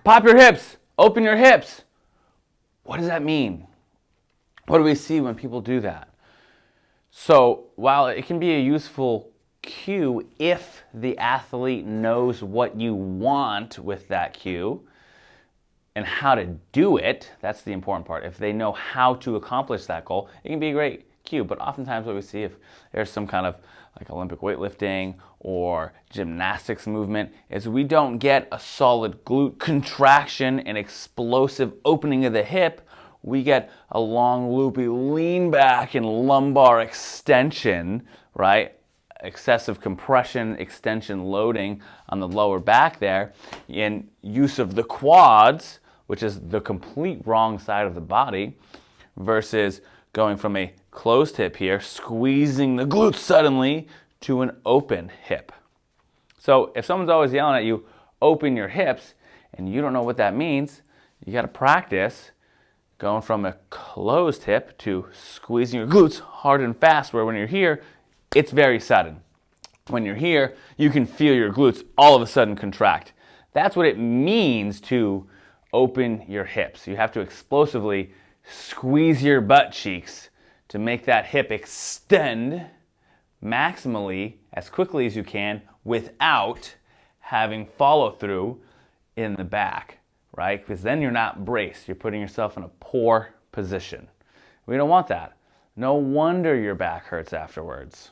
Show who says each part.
Speaker 1: Pop your hips, open your hips. What does that mean? What do we see when people do that? So while it can be a useful cue if the athlete knows what you want with that cue and how to do it, that's the important part. If they know how to accomplish that goal, it can be a great cue. But oftentimes what we see, if there's some kind of like Olympic weightlifting or gymnastics movement, is we don't get a solid glute contraction and explosive opening of the hip. We get a long loopy lean back and lumbar extension, right? Excessive compression, extension, loading on the lower back there, and use of the quads, which is the complete wrong side of the body, versus going from a closed hip here, squeezing the glutes suddenly, to an open hip. So if someone's always yelling at you, open your hips, and you don't know what that means, you got to practice going from a closed hip to squeezing your glutes hard and fast, where when you're here, it's very sudden. When you're here, you can feel your glutes all of a sudden contract. That's what it means to open your hips. You have to explosively squeeze your butt cheeks to make that hip extend maximally as quickly as you can without having follow through in the back, right? Because then you're not braced. You're putting yourself in a poor position. We don't want that. No wonder your back hurts afterwards.